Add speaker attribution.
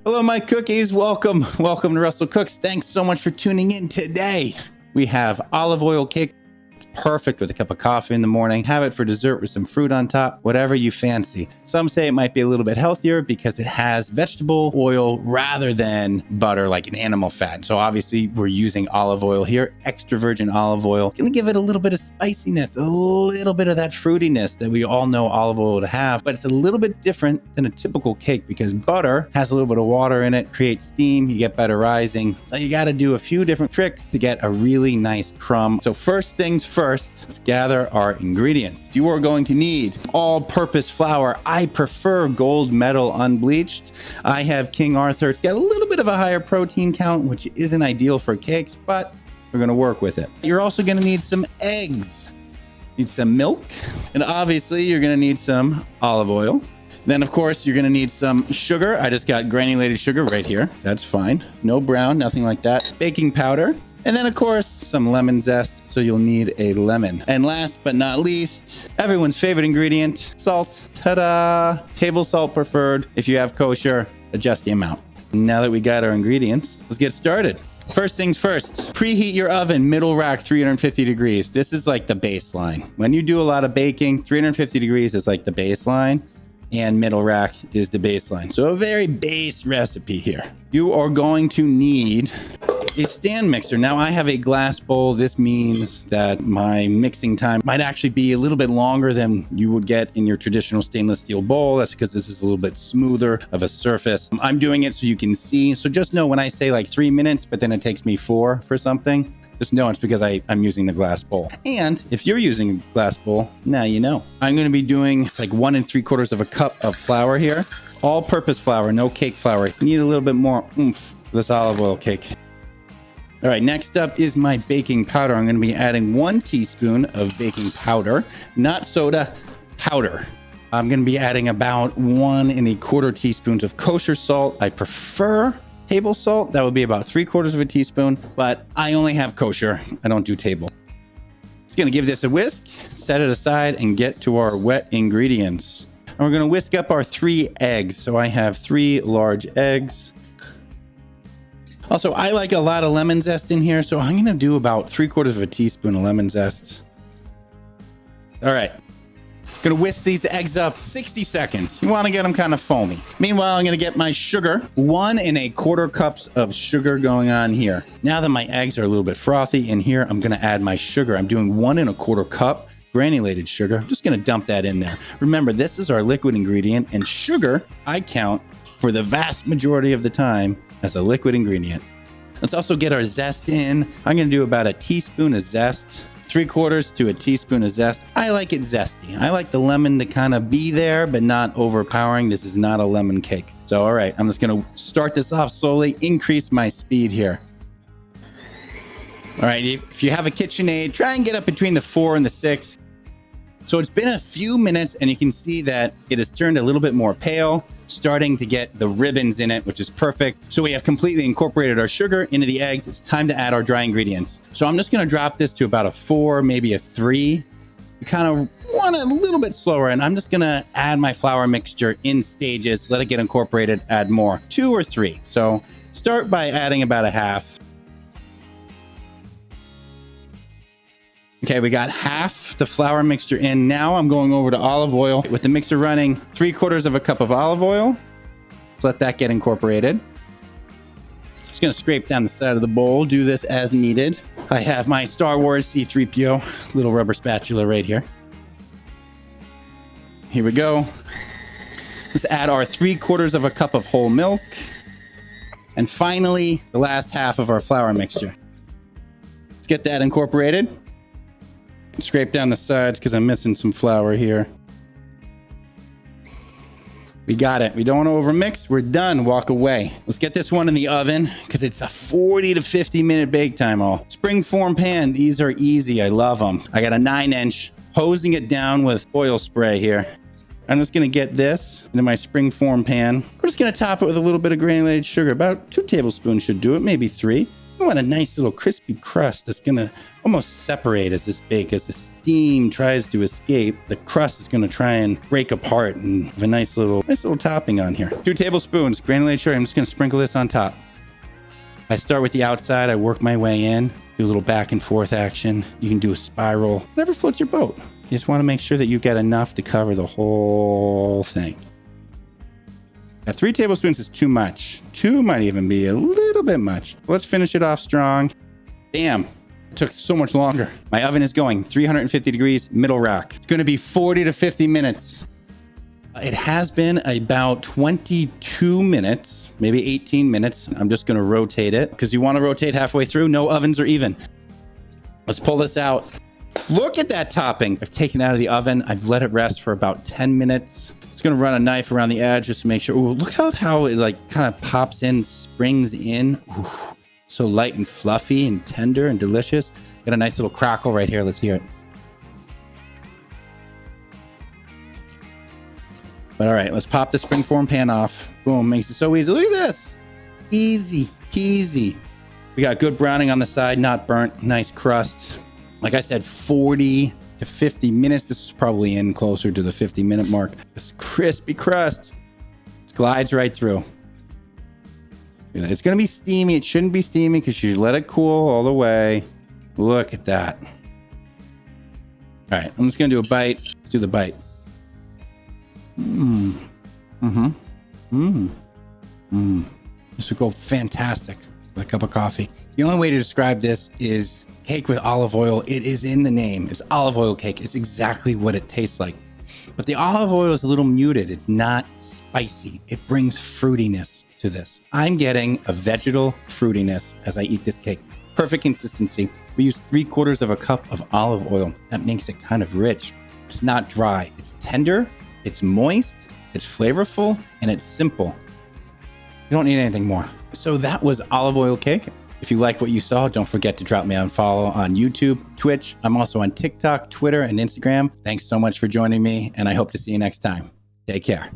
Speaker 1: Hello, my cookies. Welcome to Russell Cooks. Thanks so much for tuning in today. We have olive oil cake. It's perfect with a cup of coffee in the morning. Have it for dessert with some fruit on top, whatever you fancy. Some say it might be a little bit healthier because it has vegetable oil rather than butter, like an animal fat. So obviously we're using olive oil here, extra virgin olive oil. It's gonna give it a little bit of spiciness, a little bit of that fruitiness that we all know olive oil to have, but it's a little bit different than a typical cake because butter has a little bit of water in it, creates steam, you get better rising. So you gotta do a few different tricks to get a really nice crumb. So first things first, let's gather our ingredients. You are going to need all-purpose flour. I prefer gold medal unbleached. I have King Arthur. It's got a little bit of a higher protein count, which isn't ideal for cakes, but we're gonna work with it. You're also gonna need some eggs. Need some milk, and obviously you're gonna need some olive oil. Then of course you're gonna need some sugar. I just got granulated sugar right here. That's fine. No brown, nothing like that. Baking powder. And then, of course, some lemon zest, so you'll need a lemon. And last but not least, everyone's favorite ingredient, salt. Ta-da! Table salt preferred. If you have kosher, adjust the amount. Now that we got our ingredients, let's get started. First things first, preheat your oven, middle rack, 350 degrees. This is like the baseline. When you do a lot of baking, 350 degrees is like the baseline, and middle rack is the baseline. So a very base recipe here. You are going to need a stand mixer. Now I have a glass bowl. This means that my mixing time might actually be a little bit longer than you would get in your traditional stainless steel bowl. That's because this is a little bit smoother of a surface. I'm doing it so you can see. So just know when I say like 3 minutes, but then it takes me 4 for something, just know it's because I'm using the glass bowl. And if you're using a glass bowl, now you know. I'm going to be doing, it's like 1 3/4 cup of flour here. All-purpose flour, no cake flour. You need a little bit more oomph for this olive oil cake. All right, next up is my baking powder. I'm going to be adding 1 teaspoon of baking powder, not soda, powder. I'm going to be adding about 1 1/4 teaspoons of kosher salt. I prefer table salt. That would be about 3/4 teaspoon, but I only have kosher. I don't do table. Just going to give this a whisk, set it aside, and get to our wet ingredients. And we're going to whisk up our 3 eggs. So I have 3 large eggs. Also, I like a lot of lemon zest in here, so I'm going to do about 3/4 teaspoon of lemon zest. All right. Going to whisk these eggs up 60 seconds. You want to get them kind of foamy. Meanwhile, I'm going to get my sugar. 1 1/4 cups of sugar going on here. Now that my eggs are a little bit frothy in here, I'm going to add my sugar. I'm doing 1 1/4 cup granulated sugar. I'm just going to dump that in there. Remember, this is our liquid ingredient, and sugar, I count for the vast majority of the time as a liquid ingredient. Let's also get our zest in. I'm going to do about a teaspoon of zest, 3/4 to a teaspoon of zest. I like it zesty. I like the lemon to kind of be there, but not overpowering. This is not a lemon cake. So, all right, I'm just going to start this off slowly, increase my speed here. All right, if you have a KitchenAid, try and get up between the 4 and the 6. So it's been a few minutes and you can see that it has turned a little bit more pale, starting to get the ribbons in it, which is perfect. So we have completely incorporated our sugar into the eggs. It's time to add our dry ingredients. So I'm just going to drop this to about a 4, maybe a 3. You kind of want it a little bit slower, and I'm just going to add my flour mixture in stages, let it get incorporated, add more, 2 or 3. So start by adding about a half. Okay, we got half the flour mixture in. Now I'm going over to olive oil with the mixer running, 3/4 cup of olive oil. Let's let that get incorporated. Just gonna scrape down the side of the bowl, do this as needed. I have my Star Wars C-3PO little rubber spatula right here. Here we go. Let's add our 3/4 cup of whole milk. And finally, the last half of our flour mixture. Let's get that incorporated. Scrape down the sides because I'm missing some flour here. We got it. We don't want to overmix. We're done. Walk away. Let's get this one in the oven because it's a 40 to 50 minute bake time. All springform pan. These are easy. I love them. I got a 9-inch, hosing it down with oil spray here. I'm just going to get this into my springform pan. We're just going to top it with a little bit of granulated sugar. About 2 tablespoons should do it, maybe 3. I want a nice little crispy crust that's going to almost separate as this bake. As the steam tries to escape, the crust is going to try and break apart and have a nice little topping on here. 2 tablespoons granulated sugar. I'm just going to sprinkle this on top. I start with the outside. I work my way in, do a little back and forth action. You can do a spiral, whatever floats your boat. You just want to make sure that you get enough to cover the whole thing. Now, 3 tablespoons is too much. 2 might even be a little bit much. Let's finish it off strong. Damn, it took so much longer. My oven is going 350 degrees, middle rack. It's going to be 40 to 50 minutes. It has been about 22 minutes, maybe 18 minutes. I'm just going to rotate it because you want to rotate halfway through. No ovens are even. Let's pull this out. Look at that topping. I've taken it out of the oven. I've let it rest for about 10 minutes. Just going to run a knife around the edge just to make sure. Ooh, look how it like kind of pops in, springs in. Ooh, so light and fluffy and tender and delicious. Got a nice little crackle right here. Let's hear it. But all right, let's pop the springform pan off. Boom, makes it so easy. Look at this. Easy peasy. We got good browning on the side, not burnt. Nice crust. Like I said, 40 to 50 minutes. This is probably in closer to the 50-minute mark. This crispy crust just glides right through. It's going to be steamy. It shouldn't be steamy because you let it cool all the way. Look at that. All right, I'm just going to do a bite. Let's do the bite. This would go fantastic with a cup of coffee. The only way to describe this is cake with olive oil. It is in the name. It's olive oil cake. It's exactly what it tastes like. But the olive oil is a little muted. It's not spicy. It brings fruitiness to this. I'm getting a vegetal fruitiness as I eat this cake. Perfect consistency. We use 3/4 cup of olive oil. That makes it kind of rich. It's not dry. It's tender. It's moist. It's flavorful. And it's simple. You don't need anything more. So that was olive oil cake. If you like what you saw, don't forget to drop me a follow on YouTube, Twitch. I'm also on TikTok, Twitter, and Instagram. Thanks so much for joining me, and I hope to see you next time. Take care.